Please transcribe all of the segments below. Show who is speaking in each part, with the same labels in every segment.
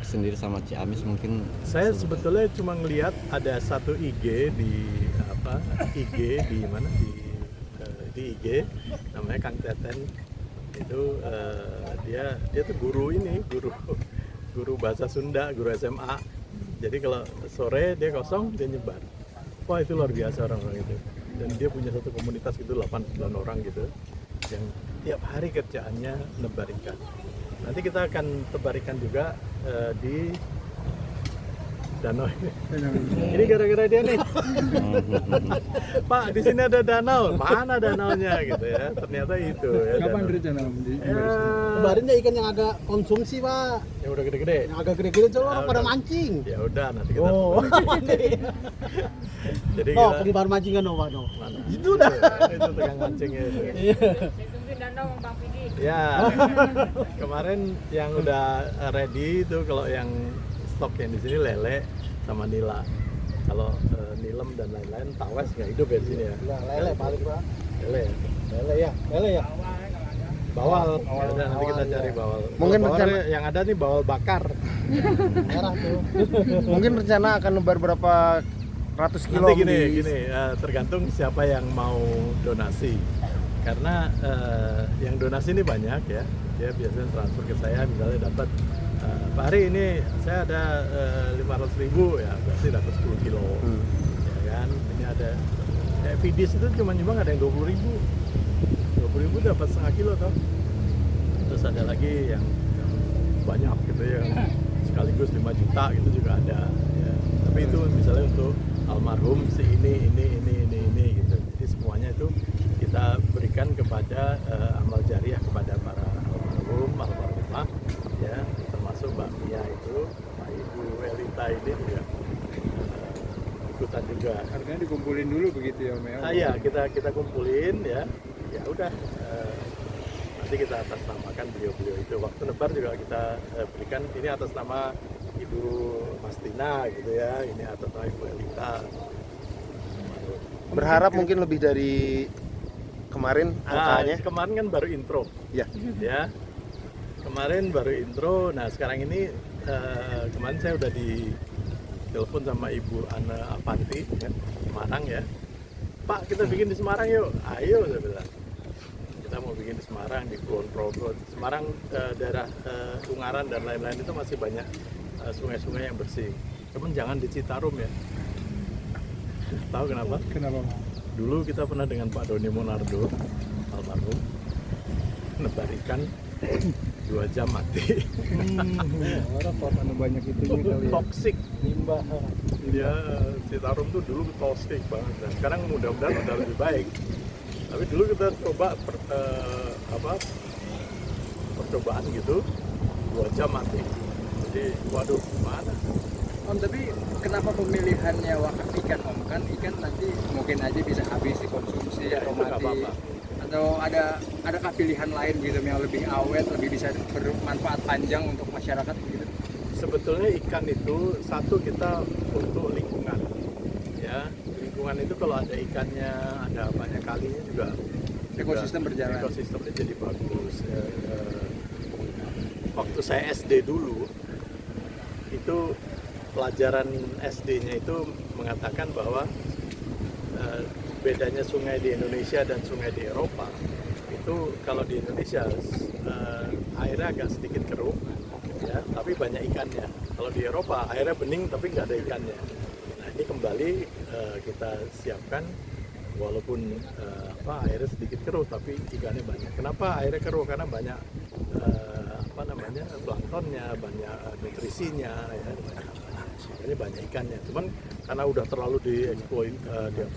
Speaker 1: sendiri sama Ciamis mungkin?
Speaker 2: Saya sebetulnya cuma ngelihat ada satu IG di IG di IG namanya Kang Teten itu dia tuh guru bahasa Sunda, guru SMA. Jadi kalau sore dia kosong dia nyebar. Wah, itu luar biasa orang-orang itu. Dan dia punya satu komunitas gitu 8-9 orang gitu yang tiap hari kerjaannya nebar ikan. Nanti kita akan tebar ikan juga di danau ini. Ini gara-gara dia nih. Pak, di sini ada danau. Mana danaunya gitu ya. Ternyata itu ya.
Speaker 3: Kapan rencana?
Speaker 4: Kemarin ya ikan yang agak konsumsi, Pak.
Speaker 2: Yang udah gede-gede.
Speaker 4: Yang agak gede-gede itu orang pada
Speaker 2: udah.
Speaker 4: mancing.
Speaker 2: Ya udah nanti kita. Jadi
Speaker 4: Oh,
Speaker 2: kita
Speaker 4: penyebar mancingan no, Pak.
Speaker 2: mana?
Speaker 4: Itu dah.
Speaker 2: Itu tukang mancingnya itu.
Speaker 5: Tungguin danau sama Bang Pidi.
Speaker 2: Ya. Kemarin yang udah ready itu kalau yang stok yang di sini lele sama nila. Kalau nilem dan lain-lain tawes nggak hidup ya di sini ya.
Speaker 4: Nah, lele paling, Pak.
Speaker 2: Lele ya.
Speaker 4: Lele ya.
Speaker 2: Bawal. Ya udah, nanti kita cari bawal.
Speaker 6: Mungkin
Speaker 2: Bawal
Speaker 6: rencana-
Speaker 2: yang ada nih bawal bakar.
Speaker 4: Merah tuh.
Speaker 6: Mungkin rencana akan lebar berapa ratus kilo
Speaker 2: Nanti gini,
Speaker 6: di-
Speaker 2: tergantung siapa yang mau donasi. Karena yang donasi ini banyak ya. Dia biasanya transfer ke saya, misalnya dapat Pak Hari ini saya ada 500.000 ya, berarti dapat 10 kilo. Ya kan? Ini ada Vidis itu cuma nyumbang ada yang 20.000. 20.000 dapat setengah kilo toh. Terus ada lagi yang banyak gitu ya, sekaligus 5 juta gitu juga ada ya. Tapi itu misalnya untuk almarhum si ini gitu. Jadi semuanya itu kita berikan kepada amal jariah kepada para almarhumah ya, termasuk Mbak Mia itu, Pak Ibu Elita ini juga ikutan juga.
Speaker 3: Harganya dikumpulin dulu begitu ya, Om?
Speaker 2: Iya, kita kumpulin ya. Ya udah, nanti kita atas namakan beliau-beliau itu. Waktu nebar juga kita berikan ini atas nama Ibu Mastina gitu ya, ini atas nama Ibu Elita.
Speaker 6: Berharap mungkin lebih dari kemarin angkanya.
Speaker 2: Kemarin kan baru intro.
Speaker 6: Ya.
Speaker 2: Ya. Kemarin baru intro. Nah, sekarang ini kemarin saya udah ditelepon sama Ibu Ana Avanti kan, Semarang ya. Pak, kita bikin di Semarang yuk. Ayo, saya bilang. Kita mau bikin di Semarang, di Kulon Progo. Semarang daerah Ungaran dan lain-lain itu masih banyak sungai-sungai yang bersih. Cuman jangan di Citarum ya. Tahu kenapa?
Speaker 3: Kenapa?
Speaker 2: Dulu kita pernah dengan Pak Doni Monardo, almarhum, nebar ikan 2 jam mati.
Speaker 3: Karena banyak itunya kali ya.
Speaker 2: Toksik.
Speaker 4: Limbah.
Speaker 2: Dia Citarum tuh dulu toksik banget. Nah, sekarang mudah-mudahan udah lebih baik. Tapi dulu kita coba percobaan gitu 2 jam mati. Jadi waduh gimana?
Speaker 3: Om, tapi kenapa pemilihannya wakaf ikan, Om? Kan ikan nanti mungkin aja bisa habis dikonsumsi
Speaker 2: Ya,
Speaker 3: atau
Speaker 2: itu nggak
Speaker 3: mati.
Speaker 2: apa-apa.
Speaker 3: Atau adakah pilihan lain gitu yang lebih awet, lebih bisa bermanfaat panjang untuk masyarakat gitu?
Speaker 2: Sebetulnya ikan itu satu kita untuk lingkungan. Ya, lingkungan itu kalau ada ikannya, ada banyak kalinya juga
Speaker 3: Ekosistem berjalan.
Speaker 2: Ekosistemnya jadi bagus. Waktu saya SD dulu itu pelajaran SD-nya itu mengatakan bahwa bedanya sungai di Indonesia dan sungai di Eropa itu kalau di Indonesia airnya agak sedikit keruh ya, tapi banyak ikannya. Kalau di Eropa airnya bening tapi nggak ada ikannya. Nah, ini kembali kita siapkan walaupun airnya sedikit keruh tapi ikannya banyak. Kenapa airnya keruh? Karena banyak planktonnya, banyak nutrisinya ya. Makanya banyak ikannya. Cuman karena udah terlalu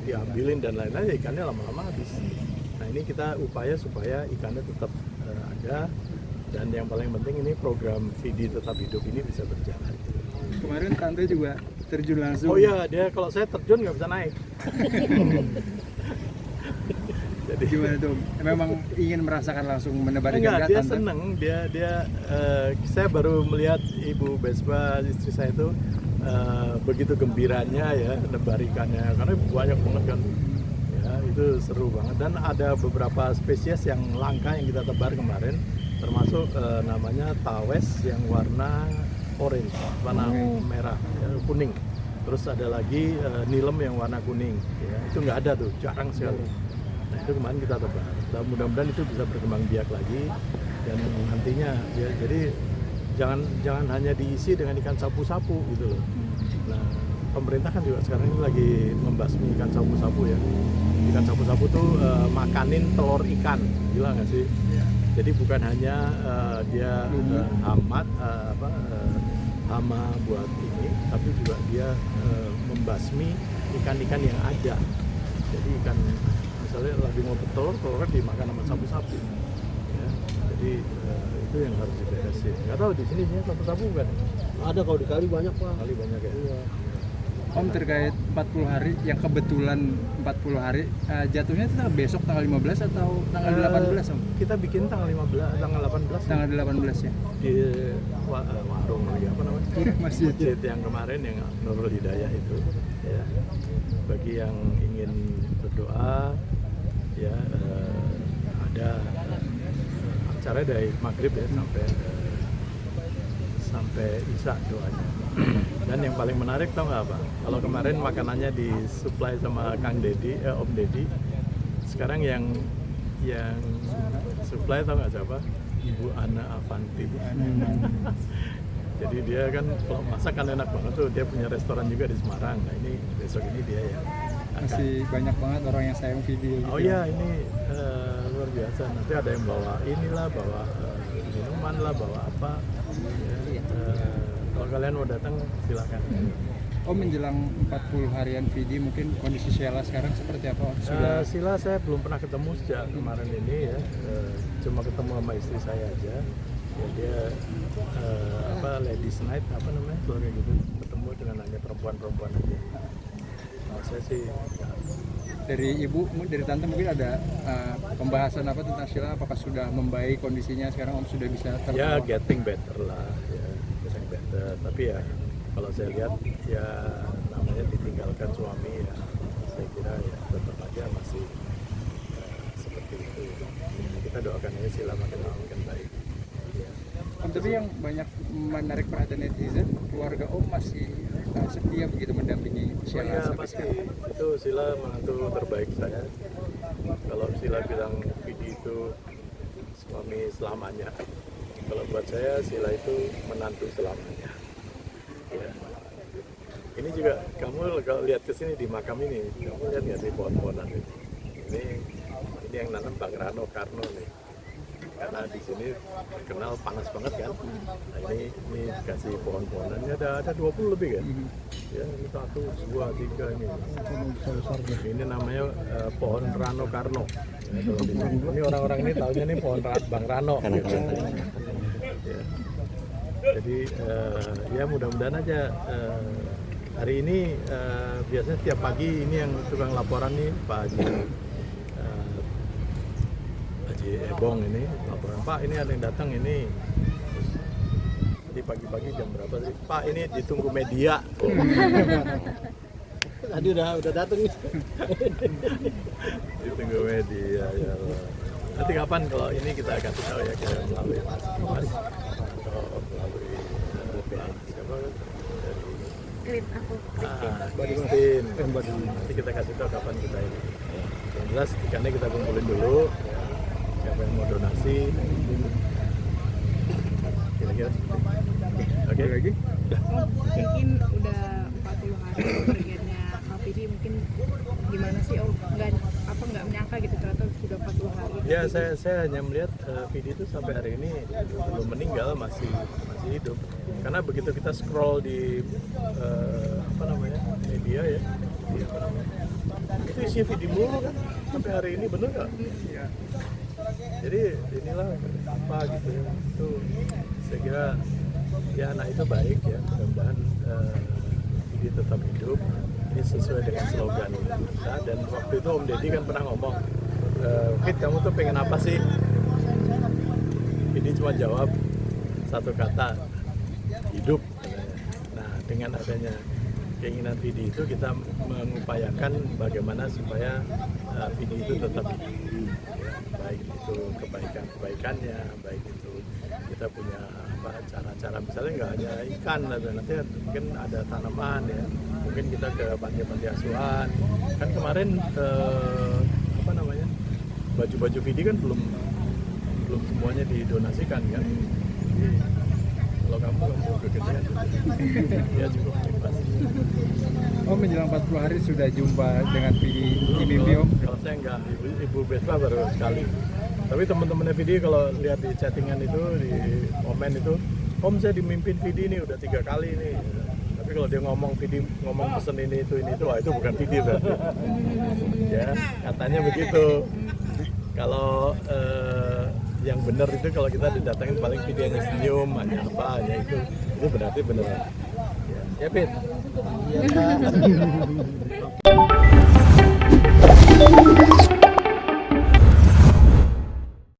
Speaker 2: diambilin dan lain-lain, ya ikannya lama-lama habis. Nah, ini kita upaya supaya ikannya tetap ada, dan yang paling penting ini program Vidi Tetap Hidup ini bisa berjalan.
Speaker 3: Kemarin Tante juga terjun langsung.
Speaker 2: Oh iya, dia kalau saya terjun nggak bisa naik. Jadi
Speaker 3: Gimana tuh? Memang ingin merasakan langsung menebar ikan
Speaker 2: enggak, dia
Speaker 3: Tante?
Speaker 2: seneng. Saya baru melihat Ibu Besba, istri saya itu begitu gembiranya ya nebar ikannya, karena banyak banget kan. Ya, itu seru banget, dan ada beberapa spesies yang langka yang kita tebar kemarin, termasuk namanya tawes yang warna orange, warna merah, ya, kuning. Terus ada lagi nilem yang warna kuning, ya. Itu nggak ada tuh, jarang sekali. Nah itu kemarin kita tebar. Dan mudah-mudahan itu bisa berkembang biak lagi dan nantinya ya, jadi jangan hanya diisi dengan ikan sapu-sapu gitu loh. Nah pemerintah kan juga sekarang ini lagi membasmi ikan sapu-sapu ya. Ikan sapu-sapu tuh makanin telur ikan, gila nggak sih? Jadi bukan hanya dia hama buat ini, tapi juga dia membasmi ikan-ikan yang ada. Jadi ikan misalnya lagi mau telur kan dimakan sama sapu-sapu. Ya, jadi itu yang harus diberesin. Nggak tahu di sini sapu-sapu kan?
Speaker 4: Ada kalau di kali banyak Pak.
Speaker 2: Kali banyak ya.
Speaker 4: Iya.
Speaker 3: Om terkait 40 hari yang kebetulan 40 hari jatuhnya itu besok tanggal 15 atau tanggal 18 Om?
Speaker 2: Kita bikin tanggal 15, tanggal 18.
Speaker 3: Tanggal 18 ya.
Speaker 2: Di warung lagi apa namanya?
Speaker 3: Masjid.
Speaker 2: Masjid yang kemarin yang Nurul Hidayah itu ya. Bagi yang ingin berdoa ya ada acara dari maghrib ya sampai isya doanya. Dan yang paling menarik tau nggak apa? Kalau kemarin makanannya disuplai sama Kang Dedi, Om Dedi. Sekarang yang supply tau nggak siapa? Ibu Ana Avanti. Jadi dia kan kalau masak kan enak banget tuh. Dia punya restoran juga di Semarang. Nah ini besok ini dia ya.
Speaker 3: Masih banyak banget orang yang sayang video gitu.
Speaker 2: Oh iya ini luar biasa. Nanti ada yang bawa inilah, bawa minuman lah, bawa apa. Ya, kalau kalian mau datang silakan.
Speaker 3: Oh menjelang 40 harian Vidi mungkin kondisi Sheila sekarang seperti apa?
Speaker 2: Sila saya belum pernah ketemu sejak kemarin ini ya. Cuma ketemu sama istri saya aja. Ya, dia ladies night apa namanya kalau kayak gitu, ketemu dengan hanya perempuan aja. Nah, saya sih
Speaker 3: dari ibu, dari tante mungkin ada pembahasan apa tentang Sheila? Apakah sudah membaik kondisinya sekarang Om sudah bisa
Speaker 2: ya getting better lah ya, getting better. Tapi ya kalau saya lihat ya namanya ditinggalkan suami ya, saya kira ya tetap aja masih seperti itu. Kita doakan aja Sheila makin baik. Ya.
Speaker 3: Tapi yang banyak menarik perhatian netizen, keluarga Om masih setia begitu mendampingi
Speaker 2: Oh
Speaker 3: Sheila
Speaker 2: iya
Speaker 3: sampai
Speaker 2: pasti,
Speaker 3: sekarang.
Speaker 2: itu Sheila menantu terbaik saya. Kalau Sheila bilang Vidi itu suami selamanya, kalau buat saya Sheila itu menantu selamanya. Ya. Ini juga kamu kalau lihat ke sini di makam ini, kamu lihat nggak sih pohon-pohonan ini? Ini yang nanam Bang Rano Karno nih. Karena di sini terkenal panas banget kan. Nah ini dikasih pohon-pohonannya ada 20 lebih kan. Ya ini 1, 2, 3 ini. Ini namanya pohon Rano Karno. Ya, ini orang-orang ini tahunya nih pohon Bang Rano. Gitu. Ya. Jadi ya mudah-mudahan aja hari ini biasanya tiap pagi ini yang tukang laporan nih Pak Haji Ebong ini laporan, Pak ini ada yang datang ini. Jadi pagi-pagi jam berapa sih? Pak ini ditunggu media.
Speaker 4: Tadi udah datang nih.
Speaker 2: Ditunggu media ya Allah. Nanti kapan kalau ini kita akan tahu ya, kita melalui Mas atau melalui siapa dari Christine. Nanti kita kasih tahu kapan kita ini. Yang jelas ikannya kita kumpulin dulu. Ya. Siapa yang mau donasi? Kira-kira. Oke lagi?
Speaker 5: Mungkin udah 40 hari kepergiannya Kak Vidi, mungkin gimana sih nggak menyangka gitu ternyata sudah 40 hari.
Speaker 2: Ya saya hanya melihat Vidi itu sampai hari ini belum meninggal, masih hidup. Karena begitu kita scroll di media ya, itu isinya Vidi mulu kan sampai hari ini, bener nggak? Ya. Jadi inilah apa gitu ya, itu saya kira ya anak itu baik ya, mudah-mudahan Vidi tetap hidup. Ini sesuai dengan slogan kita, dan waktu itu Om Deddy kan pernah ngomong, Fit kamu tuh pengen apa sih? Vidi cuma jawab satu kata, hidup. Nah dengan adanya keinginan Vidi itu kita mengupayakan bagaimana supaya Vidi itu tetap hidup. Ya, baik. itu kebaikannya, baik itu kita punya cara-cara misalnya nggak hanya ikan, atau nanti mungkin ada tanaman ya, mungkin kita ke panti asuhan. Kan kemarin baju-baju Vidi kan belum semuanya didonasikan kan. Jadi, kalau kamu kegedean ya cukup ikhlas.
Speaker 3: Oh, menjelang 40 hari sudah jumpa dengan Vidi di mimpi Om?
Speaker 2: Kalau saya enggak, Ibu Besma baru sekali. Tapi teman-temannya Vidi kalau lihat di chattingan itu, di komen itu, Om saya dimimpin Vidi ini udah 3 kali nih. Tapi kalau dia ngomong Vidi ngomong pesen ini itu, wah itu bukan Vidi berarti. Ya, katanya begitu. Kalau yang benar itu kalau kita didatengin paling Vidi hanya senyum, hanya apa, hanya itu berarti benar. Ya, Pit.
Speaker 4: Iya, Pak.